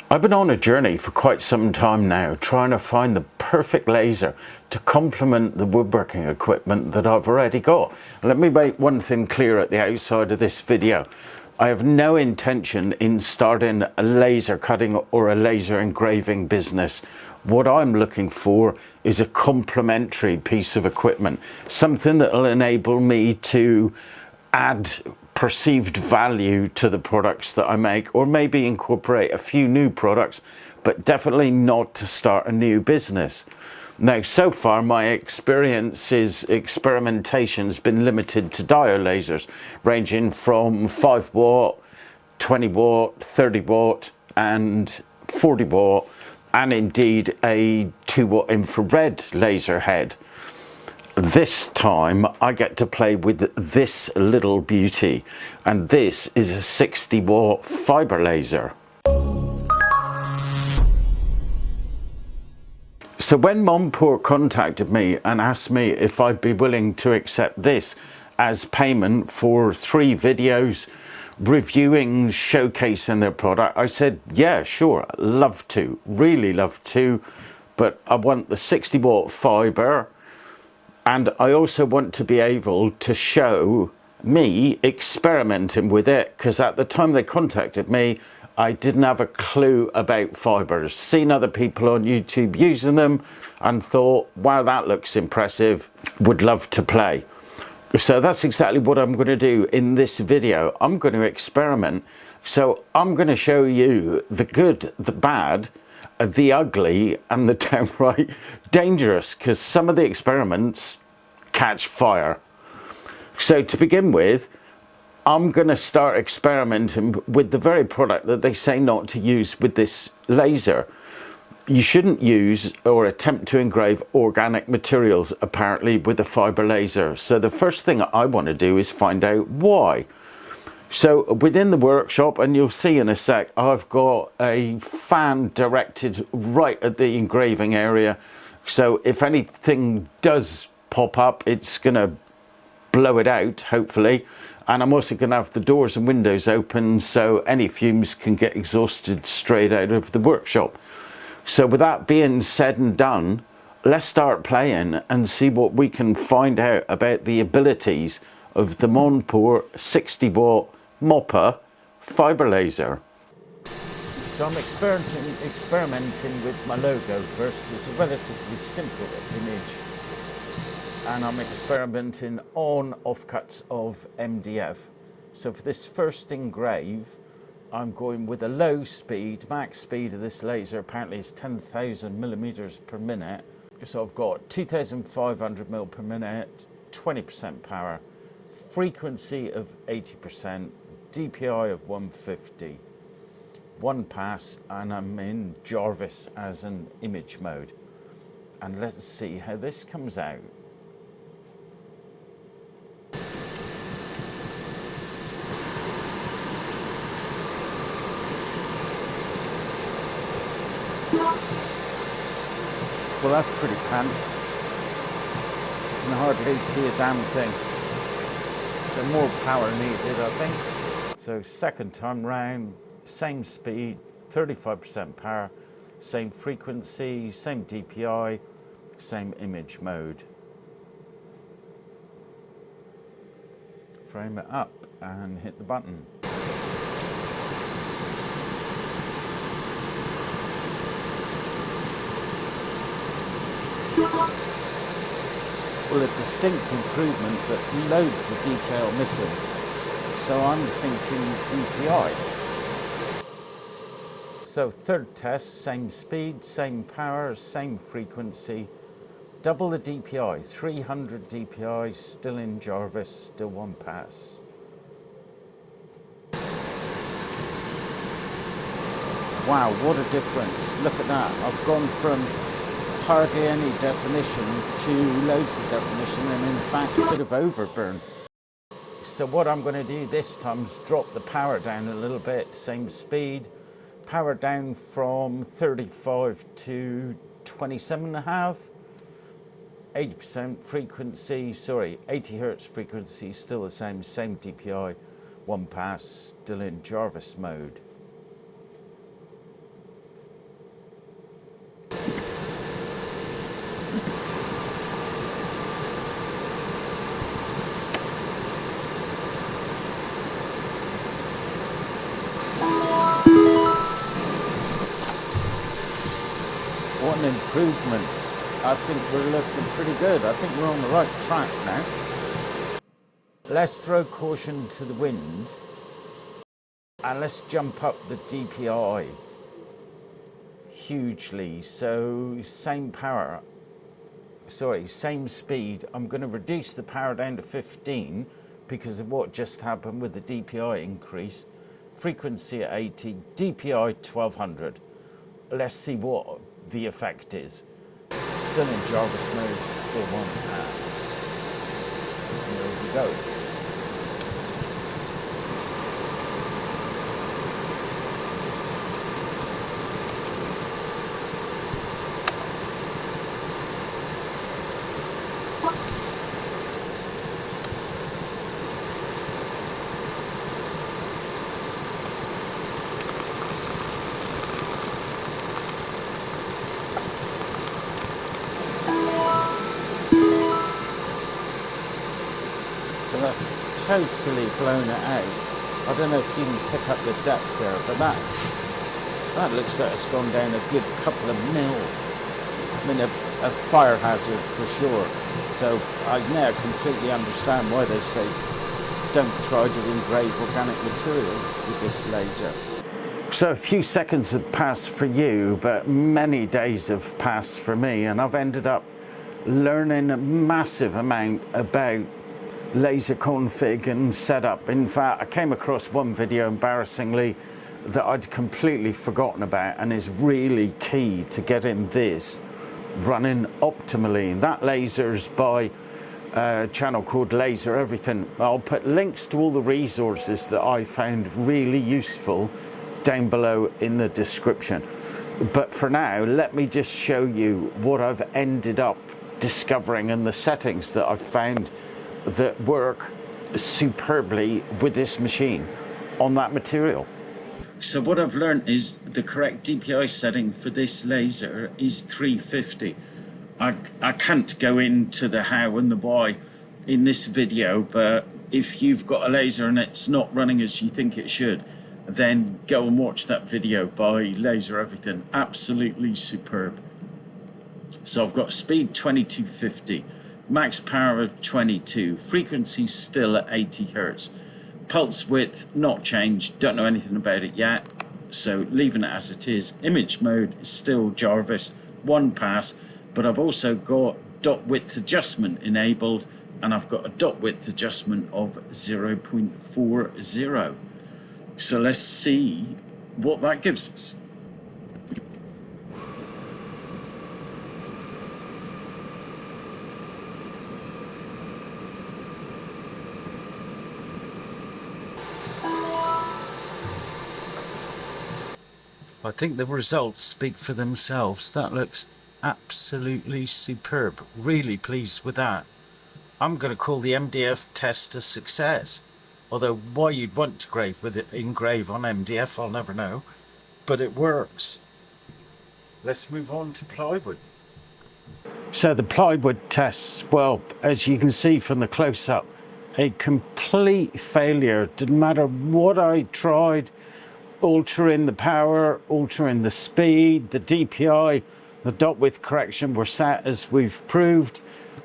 I've been on a journey for quite some time now, trying to find the perfect laser to complement the woodworking equipment that I've already got. Let me make one thing clear at the outside of this video. I have no intention in starting a laser cutting or a laser engraving business. What I'm looking for is a complementary piece of equipment, something that will enable me to add perceived value to the products that I make, or maybe incorporate a few new products, but definitely not to start a new business. Now, so far my experimentation has been limited to diode lasers, ranging from 5 watt, 20 watt, 30 watt and 40 watt, and indeed a 2 watt infrared laser head. This time I get to play with this little beauty, and this is a 60 watt fibre laser. So when Monport contacted me and asked me if I'd be willing to accept this as payment for 3 videos reviewing, showcasing their product, I said, yeah, sure, love to, really love to, but I want the 60 watt fibre. And I also want to be able to show me experimenting with it, because at the time they contacted me, I didn't have a clue about fibres. Seen other people on YouTube using them and thought, wow, that looks impressive, would love to play. So that's exactly what I'm going to do in this video. I'm going to experiment. So I'm going to show you the good, the bad, the ugly and the downright dangerous, because some of the experiments catch fire. So to begin with, I'm going to start experimenting with the very product that they say not to use with this laser. You shouldn't use or attempt to engrave organic materials apparently with a fibre laser. So the first thing I want to do is find out why. So within the workshop, and you'll see in a sec, I've got a fan directed right at the engraving area. So if anything does pop up, it's going to blow it out, hopefully. And I'm also going to have the doors and windows open so any fumes can get exhausted straight out of the workshop. So with that being said and done, let's start playing and see what we can find out about the abilities of the Monport 60 watt Mopa fibre laser. So I'm experimenting with my logo first. It's a relatively simple image, and I'm experimenting on offcuts of MDF. So for this first engrave, I'm going with a low speed. Max speed of this laser apparently is 10,000 millimeters per minute. So I've got 2,500 mil per minute, 20% power, frequency of 80%, DPI of 150, 1 pass, and I'm in Jarvis as an image mode. And let's see how this comes out. Well, that's pretty pants. You can hardly see a damn thing. So more power needed, I think. So second time round, same speed, 35% power, same frequency, same DPI, same image mode. Frame it up and hit the button. Well, a distinct improvement, but loads of detail missing. So I'm thinking DPI. So third test, same speed, same power, same frequency, double the DPI, 300 DPI, still in Jarvis, still 1 pass. Wow, what a difference. Look at that. I've gone from hardly any definition to loads of definition, and in fact a bit of overburn. So what I'm going to do this time is drop the power down a little bit, same speed, power down from 35 to 27.5, 80% frequency, 80 hertz frequency, still the same DPI, 1 pass, still in Jarvis mode. an improvement. I think we're looking pretty good. I think we're on the right track now. Let's throw caution to the wind and let's jump up the DPI hugely. So same power, sorry, same speed. I'm going to reduce the power down to 15 because of what just happened with the DPI increase. Frequency at 80, DPI 1200. Let's see what the effect is. Still in Jarvis mode, still one pass. There we go. So that's totally blown it out. I don't know if you can pick up the depth there, but that looks like it's gone down a good couple of mil. I mean, a fire hazard for sure. So I now completely understand why they say don't try to engrave organic materials with this laser. So a few seconds have passed for you, but many days have passed for me, and I've ended up learning a massive amount about laser config and setup. In fact, I came across one video, embarrassingly, that I'd completely forgotten about and is really key to getting this running optimally. That laser's by a channel called Laser Everything. I'll put links to all the resources that I found really useful down below in the description. But for now, let me just show you what I've ended up discovering and the settings that I've found that work superbly with this machine on that material. So what I've learned is the correct DPI setting for this laser is 350. I can't go into the how and the why in this video, but if you've got a laser and it's not running as you think it should, then go and watch that video by Laser Everything. Absolutely superb. So I've got speed 2250, max power of 22, frequency still at 80 Hertz, pulse width not changed, don't know anything about it yet, so leaving it as it is. Image mode is still Jarvis, one pass, but I've also got dot width adjustment enabled, and I've got a dot width adjustment of 0.40. So let's see what that gives us. I think the results speak for themselves. That looks absolutely superb. Really pleased with that. I'm going to call the MDF test a success. Although why you'd want to engrave on MDF, I'll never know. But it works. Let's move on to plywood. So the plywood tests, well, as you can see from the close-up, a complete failure. Didn't matter what I tried. Altering the power, altering the speed, the DPI, the dot width correction were set as we've proved.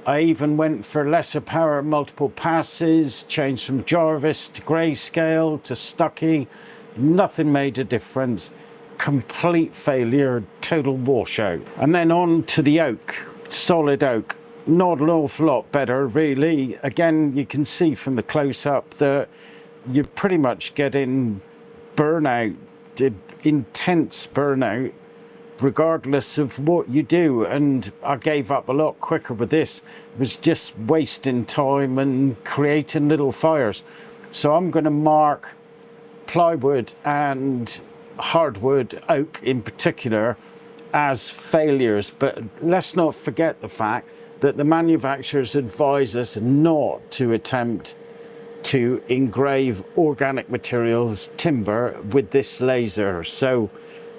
I even went for lesser power, multiple passes, changed from Jarvis to grayscale to Stucky. Nothing made a difference. Complete failure, total washout. And then on to the oak, solid oak. Not an awful lot better, really. Again, you can see from the close-up that you're pretty much getting burnout, intense burnout, regardless of what you do. And I gave up a lot quicker with this. It was just wasting time and creating little fires. So I'm going to mark plywood and hardwood, oak in particular, as failures. But let's not forget the fact that the manufacturers advise us not to attempt to engrave organic materials, timber, with this laser, so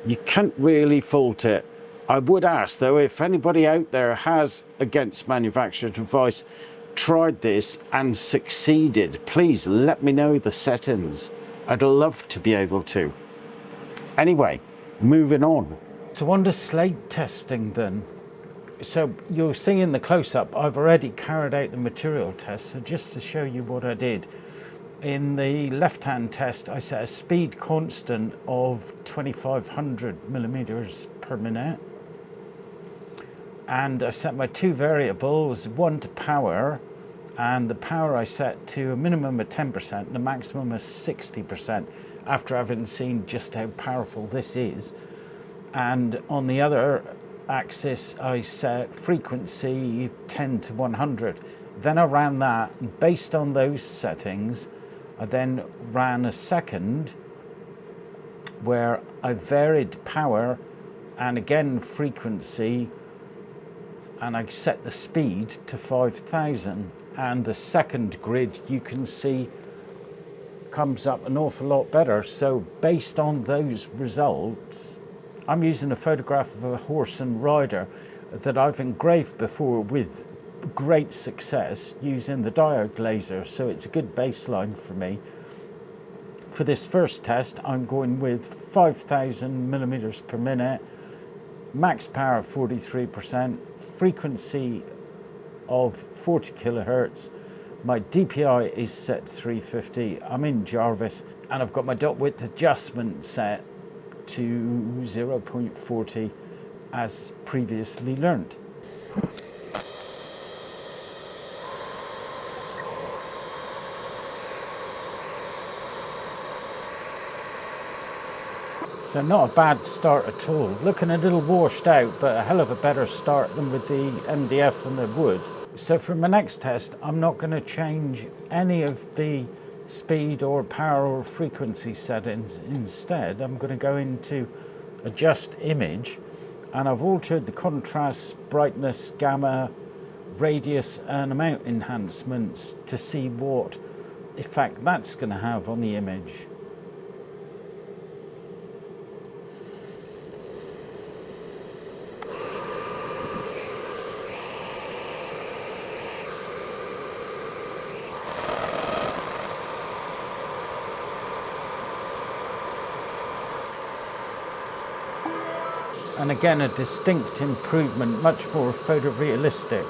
you can't really fault it. I would ask though, if anybody out there has, against manufacturer's advice, tried this and succeeded, please let me know the settings. I'd love to be able to. Anyway, moving on. So on to slate testing then. So you'll see in the close-up, I've already carried out the material test. So just to show you what I did, in the left-hand test, I set a speed constant of 2500 millimeters per minute. And I set my two variables, one to power, and the power I set to a minimum of 10% and a maximum of 60% after having seen just how powerful this is. And on the other axis, I set frequency 10 to 100. Then I ran that, and based on those settings, I then ran a second where I varied power and again frequency, and I set the speed to 5000. And the second grid, you can see, comes up an awful lot better. So based on those results, I'm using a photograph of a horse and rider that I've engraved before with great success using the diode laser, so it's a good baseline for me. For this first test, I'm going with 5000 millimeters per minute, max power 43%, frequency of 40 kilohertz. My DPI is set 350. I'm in Jarvis, and I've got my dot width adjustment set to 0.40 as previously learnt. So not a bad start at all. Looking a little washed out, but a hell of a better start than with the MDF and the wood. So for my next test, I'm not going to change any of the speed or power or frequency settings. Instead, I'm going to go into adjust image, and I've altered the contrast, brightness, gamma, radius and amount enhancements to see what effect that's going to have on the image. And again, a distinct improvement, much more photorealistic,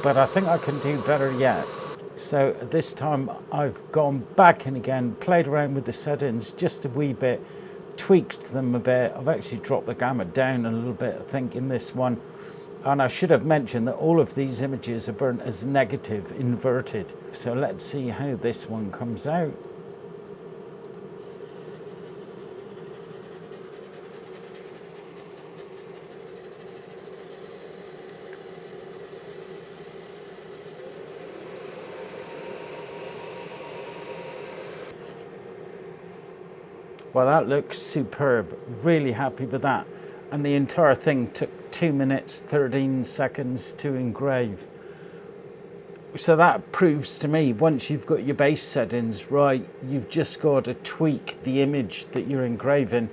but I think I can do better yet. So this time I've gone back in again, played around with the settings just a wee bit, tweaked them a bit. I've actually dropped the gamma down a little bit, I think, in this one. And I should have mentioned that all of these images are burnt as negative, inverted. So let's see how this one comes out. Well, that looks superb. Really happy with that. And the entire thing took 2 minutes, 13 seconds to engrave. So that proves to me, once you've got your base settings right, you've just got to tweak the image that you're engraving.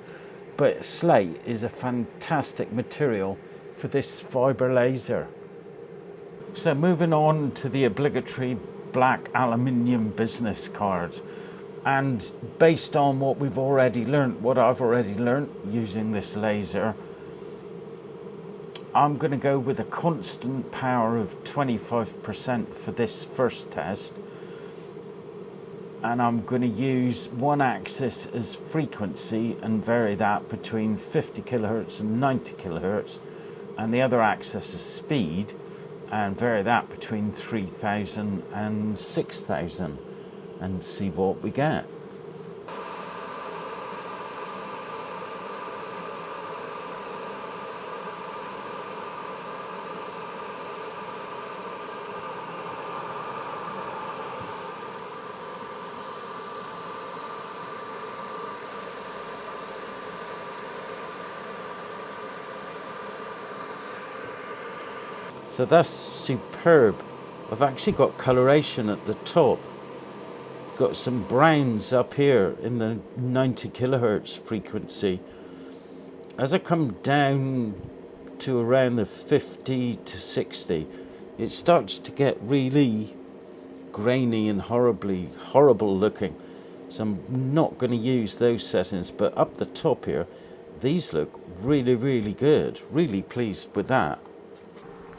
But slate is a fantastic material for this fibre laser. So moving on to the obligatory black aluminium business cards. And based on what we've already learnt, what I've already learnt using this laser, I'm going to go with a constant power of 25% for this first test. And I'm going to use one axis as frequency and vary that between 50 kilohertz and 90 kilohertz. And the other axis is speed and vary that between 3000 and 6000. And see what we get. So that's superb. I've actually got coloration at the top. Got some browns up here in the 90 kilohertz frequency. As I come down to around the 50 to 60, it starts to get really grainy and horrible looking. So I'm not going to use those settings, but up the top here, these look really, really good. Really pleased with that.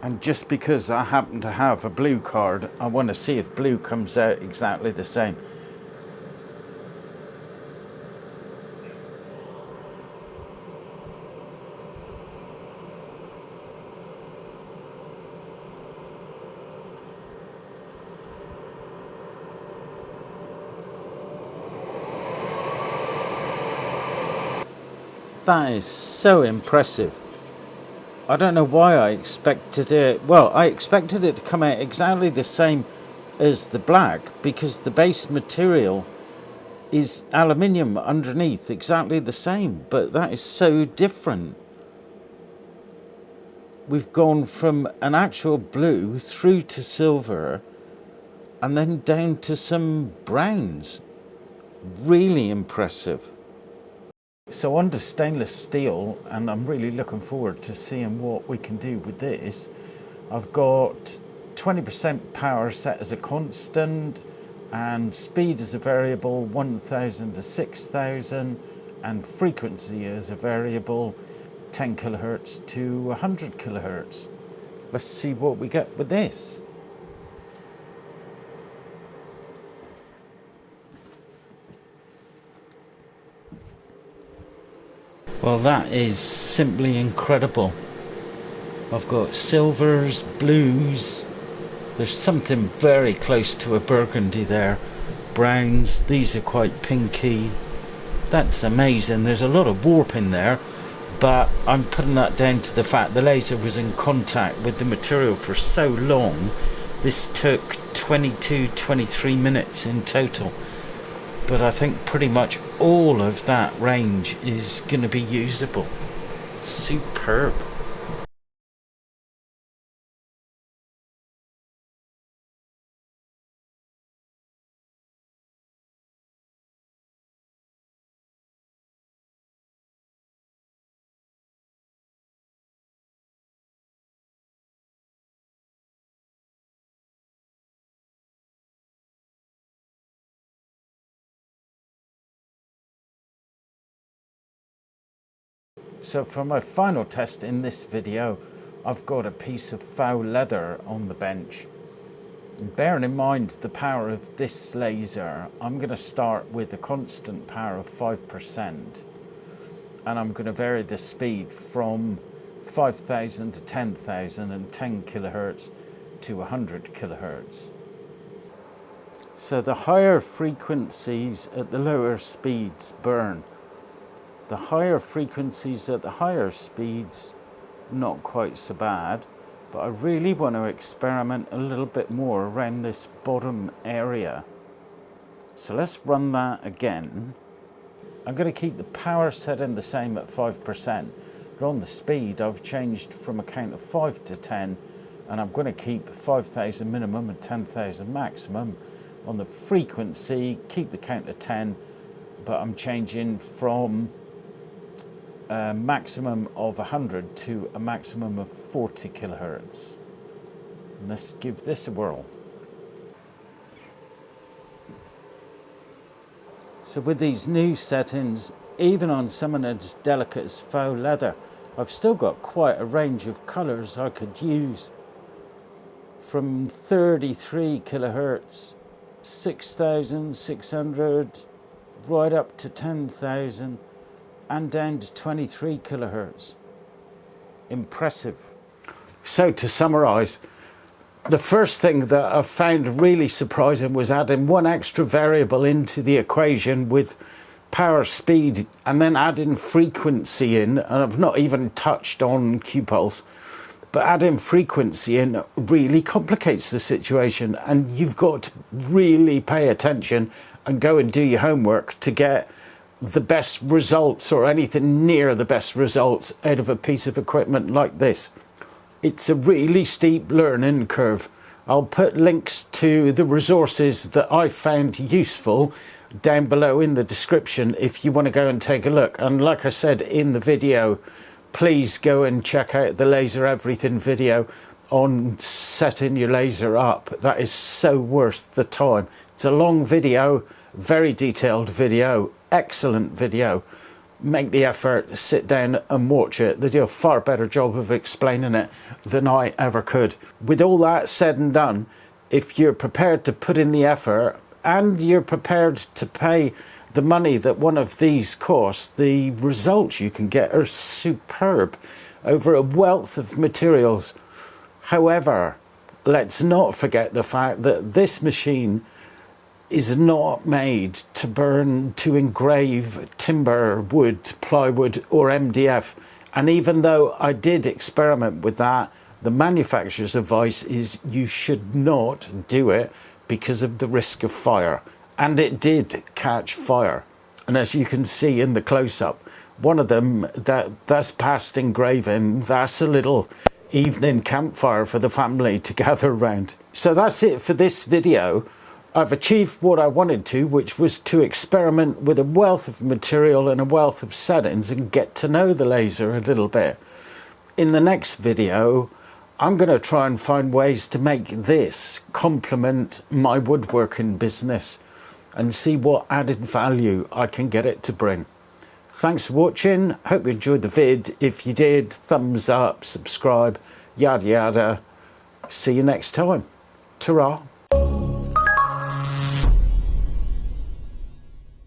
And just because I happen to have a blue card, I want to see if blue comes out exactly the same. That is so impressive. I don't know why I expected it. Well, I expected it to come out exactly the same as the black, because the base material is aluminium underneath, exactly the same, but that is so different. We've gone from an actual blue through to silver and then down to some browns. Really impressive. So under stainless steel, and I'm really looking forward to seeing what we can do with this. I've got 20% power set as a constant and speed as a variable, 1000 to 6000, and frequency as a variable, 10 kilohertz to 100 kilohertz. Let's see what we get with this. Well, that is simply incredible. I've got silvers, blues, there's something very close to a burgundy there, browns, these are quite pinky. That's amazing. There's a lot of warp in there, but I'm putting that down to the fact the laser was in contact with the material for so long. This took 23 minutes in total. But I think pretty much all of that range is going to be usable. Superb. So for my final test in this video, I've got a piece of faux leather on the bench. And bearing in mind the power of this laser, I'm going to start with a constant power of 5%. And I'm going to vary the speed from 5000 to 10,000 and 10 kilohertz to 100 kilohertz. So the higher frequencies at the lower speeds burn. The higher frequencies at the higher speeds, not quite so bad, but I really want to experiment a little bit more around this bottom area. So let's run that again. I'm going to keep the power setting the same at 5%, but on the speed I've changed from a count of 5 to 10, and I'm going to keep 5000 minimum and 10,000 maximum. On the frequency, keep the count at 10, but I'm changing from a maximum of 100 to a maximum of 40 kilohertz. And let's give this a whirl. So with these new settings, even on something as delicate as faux leather, I've still got quite a range of colors I could use. From 33 kilohertz, 6600, right up to 10,000, and down to 23 kilohertz. Impressive. So to summarize, the first thing that I found really surprising was adding one extra variable into the equation with power, speed, and then adding frequency in. And I've not even touched on Q-pulse, but adding frequency in really complicates the situation, and you've got to really pay attention and go and do your homework to get the best results, or anything near the best results, out of a piece of equipment like this. It's a really steep learning curve. I'll put links to the resources that I found useful down below in the description if you want to go and take a look. And like I said in the video, please go and check out the Laser Everything video on setting your laser up. That is so worth the time. It's a long video, very detailed video, excellent video, make the effort, sit down and watch it. They do a far better job of explaining it than I ever could. With all that said and done, if you're prepared to put in the effort and you're prepared to pay the money that one of these costs, the results you can get are superb over a wealth of materials. However, let's not forget the fact that this machine is not made to burn, to engrave timber, wood, plywood or MDF. And even though I did experiment with that, the manufacturer's advice is you should not do it because of the risk of fire. And it did catch fire. And as you can see in the close-up, one of them, that's past engraving, that's a little evening campfire for the family to gather around. So that's it for this video. I've achieved what I wanted to, which was to experiment with a wealth of material and a wealth of settings and get to know the laser a little bit. In the next video, I'm going to try and find ways to make this complement my woodworking business and see what added value I can get it to bring. Thanks for watching. Hope you enjoyed the vid. If you did, thumbs up, subscribe, yada yada. See you next time. Ta-ra.